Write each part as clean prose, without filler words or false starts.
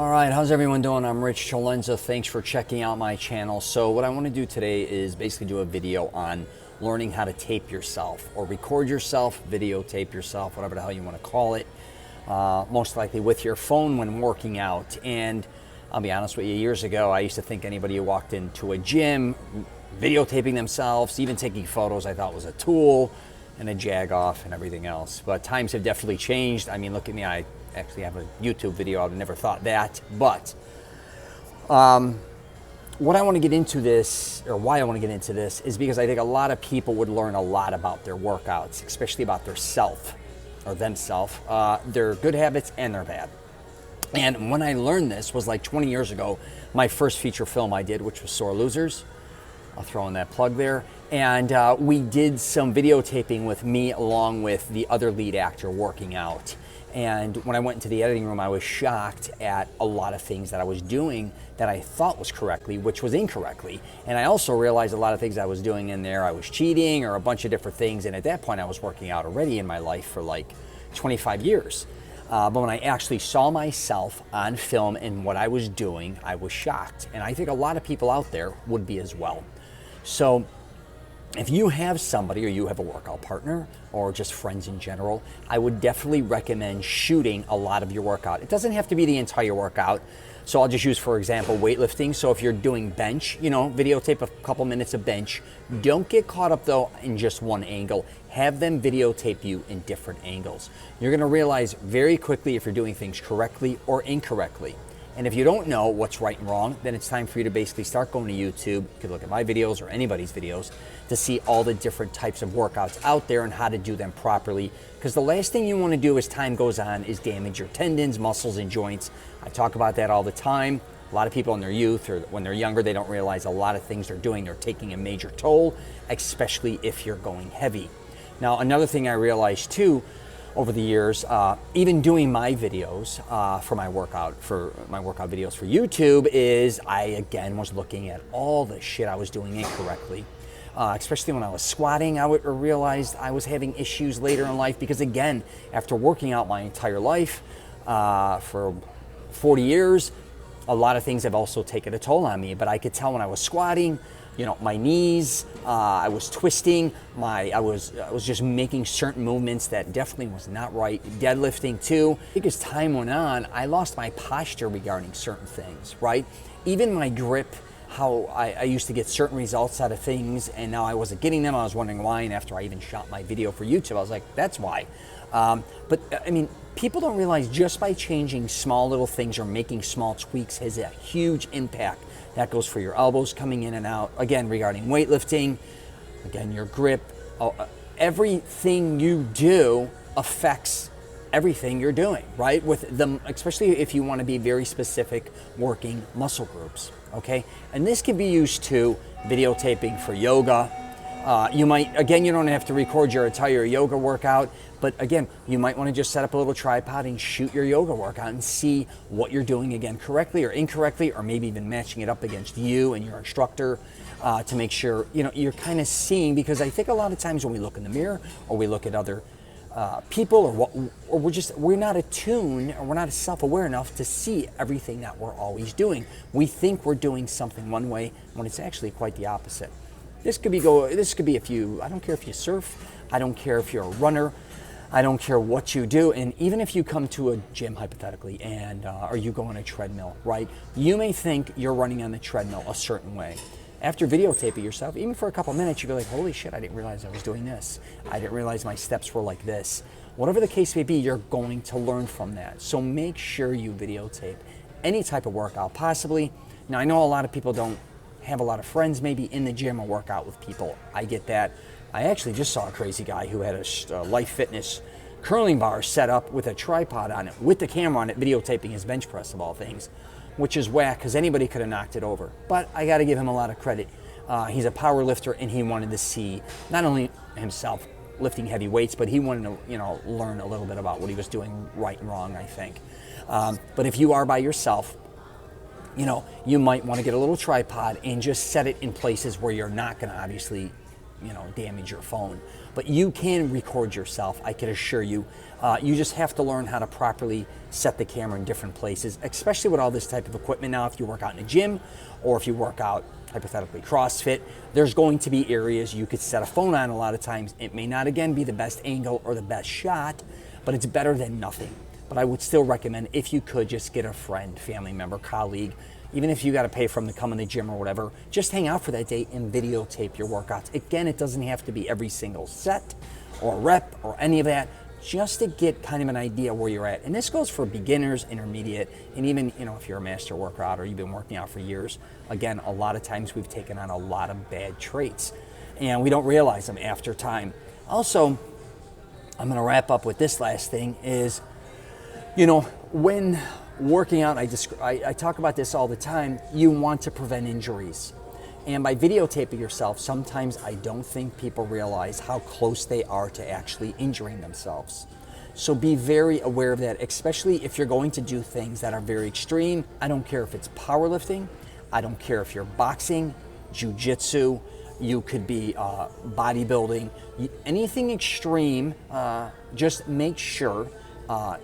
All right, how's everyone doing? I'm Rich Celenza. Thanks for checking out my channel. So what I want to do today is basically do a video on learning how to tape yourself or record yourself, videotape yourself, whatever the hell you want to call it, most likely with your phone when working out. And I'll be honest with you, years ago, I used to think anybody who walked into a gym, videotaping themselves, even taking photos, I thought was a tool and a jag-off and everything else. But times have definitely changed. I mean, look at me, I actually have a YouTube video. I've never thought that. But what I want to get into this, or why I want to get into this, is because I think a lot of people would learn a lot about their workouts, especially about their self or themselves, their good habits and their bad. And when I learned this was like 20 years ago, my first feature film I did, which was Sore Losers. I'll throw in that plug there. And we did some videotaping with me along with the other lead actor working out. And when I went into the editing room, I was shocked at a lot of things that I was doing that I thought was correctly, which was incorrectly. And I also realized a lot of things I was doing in there, I was cheating or a bunch of different things. And at that point, I was working out already in my life for like 25 years. But when I actually saw myself on film and what I was doing, I was shocked. And I think a lot of people out there would be as well. So if you have somebody or you have a workout partner or just friends in general, I would definitely recommend shooting a lot of your workout. It doesn't have to be the entire workout. So I'll just use, for example, weightlifting. So if you're doing bench, videotape a couple minutes of bench. Don't get caught up though in just one angle. Have them videotape you in different angles. You're gonna realize very quickly if you're doing things correctly or incorrectly. And if you don't know what's right and wrong, then it's time for you to basically start going to YouTube. You could look at my videos or anybody's videos to see all the different types of workouts out there and how to do them properly. Because the last thing you want to do as time goes on is damage your tendons, muscles, and joints. I talk about that all the time. A lot of people in their youth or when they're younger, they don't realize a lot of things they're doing are taking a major toll, especially if you're going heavy. Now, another thing I realized too, over the years, even doing my videos for my workout videos for YouTube, is I again was looking at all the shit I was doing incorrectly. Especially when I was squatting, I realized I was having issues later in life because again, after working out my entire life for 40 years, a lot of things have also taken a toll on me. But I could tell when I was squatting, my knees, I was twisting, I was just making certain movements that definitely was not right. Deadlifting too. I think as time went on, I lost my posture regarding certain things, right? Even my grip, how I used to get certain results out of things and now I wasn't getting them. I was wondering why, and after I even shot my video for YouTube, I was like, that's why. But I mean, people don't realize just by changing small little things or making small tweaks has a huge impact. That goes for your elbows coming in and out. Again, regarding weightlifting, again, your grip, everything you do affects everything you're doing, right? With them, especially if you want to be very specific working muscle groups, okay? And this can be used to videotaping for yoga. You don't have to record your entire yoga workout, but again, you might want to just set up a little tripod and shoot your yoga workout and see what you're doing again correctly or incorrectly, or maybe even matching it up against you and your instructor to make sure, you're kind of seeing, because I think a lot of times when we look in the mirror or we look at other people or we're not attuned or we're not self-aware enough to see everything that we're always doing. We think we're doing something one way when it's actually quite the opposite. This could be I don't care if you surf, I don't care if you're a runner, I don't care what you do, and even if you come to a gym hypothetically and or you go on a treadmill, right? You may think you're running on the treadmill a certain way. After videotaping yourself, even for a couple minutes, you'd be like, holy shit, I didn't realize I was doing this. I didn't realize my steps were like this. Whatever the case may be, you're going to learn from that. So make sure you videotape any type of workout possibly. Now, I know a lot of people don't have a lot of friends maybe in the gym or work out with people. I get that. I actually just saw a crazy guy who had a Life Fitness curling bar set up with a tripod on it, with the camera on it, videotaping his bench press of all things, which is whack because anybody could have knocked it over. But I got to give him a lot of credit. He's a power lifter and he wanted to see not only himself lifting heavy weights, but he wanted to learn a little bit about what he was doing right and wrong, I think. But if you are by yourself, you might want to get a little tripod and just set it in places where you're not going to obviously damage your phone. But you can record yourself, I can assure you. You just have to learn how to properly set the camera in different places, especially with all this type of equipment now. If you work out in a gym, or if you work out, hypothetically, CrossFit, there's going to be areas you could set a phone on a lot of times. It may not, again, be the best angle or the best shot, but it's better than nothing. But I would still recommend, if you could, just get a friend, family member, colleague, even if you got to pay for them to come in the gym or whatever, just hang out for that day and videotape your workouts. Again, it doesn't have to be every single set or rep or any of that, just to get kind of an idea where you're at. And this goes for beginners, intermediate, and even, if you're a master worker or you've been working out for years. Again, a lot of times we've taken on a lot of bad traits and we don't realize them after time. Also, I'm going to wrap up with this last thing is, when working out, I talk about this all the time, you want to prevent injuries. And by videotaping yourself, sometimes I don't think people realize how close they are to actually injuring themselves. So be very aware of that, especially if you're going to do things that are very extreme. I don't care if it's powerlifting. I don't care if you're boxing, jiu-jitsu, you could be bodybuilding, anything extreme. Just make sure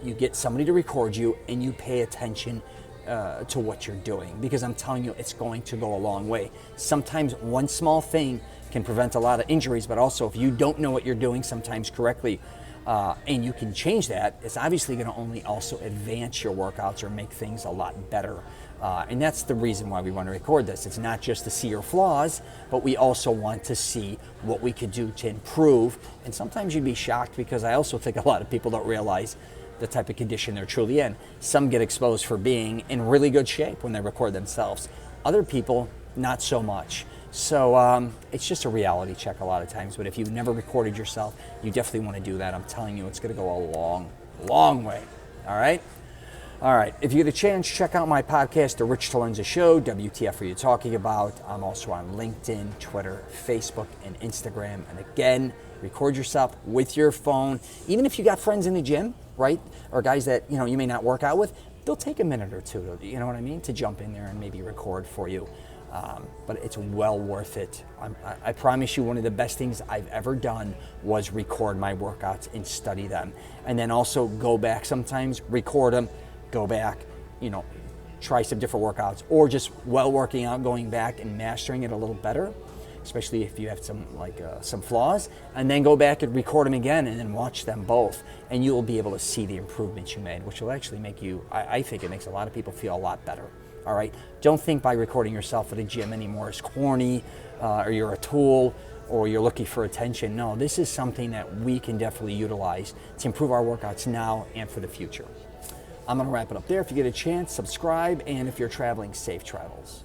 you get somebody to record you and you pay attention to what you're doing, because I'm telling you, it's going to go a long way. Sometimes one small thing can prevent a lot of injuries, but also if you don't know what you're doing sometimes correctly, and you can change that, it's obviously going to only also advance your workouts or make things a lot better. And that's the reason why we want to record this. It's not just to see your flaws, but we also want to see what we could do to improve. And sometimes you'd be shocked, because I also think a lot of people don't realize the type of condition they're truly in. Some get exposed for being in really good shape when they record themselves. Other people, not so much. So it's just a reality check a lot of times. But if you've never recorded yourself, you definitely want to do that. I'm telling you, it's going to go a long, long way. All right? All right. If you get a chance, check out my podcast, The Rich Celenza Show. WTF are you talking about? I'm also on LinkedIn, Twitter, Facebook, and Instagram. And again, record yourself with your phone. Even if you got friends in the gym, right? Or guys that, you may not work out with, they'll take a minute or two, you know what I mean? To jump in there and maybe record for you. But it's well worth it. I promise you, one of the best things I've ever done was record my workouts and study them. And then also go back sometimes, record them, go back, try some different workouts, or just while working out, going back and mastering it a little better, especially if you have some flaws, and then go back and record them again and then watch them both. And you will be able to see the improvements you made, which will actually make you, I think it makes a lot of people feel a lot better. All right, don't think by recording yourself at a gym anymore is corny, or you're a tool, or you're looking for attention. No, this is something that we can definitely utilize to improve our workouts now and for the future. I'm gonna wrap it up there. If you get a chance, subscribe, and if you're traveling, safe travels.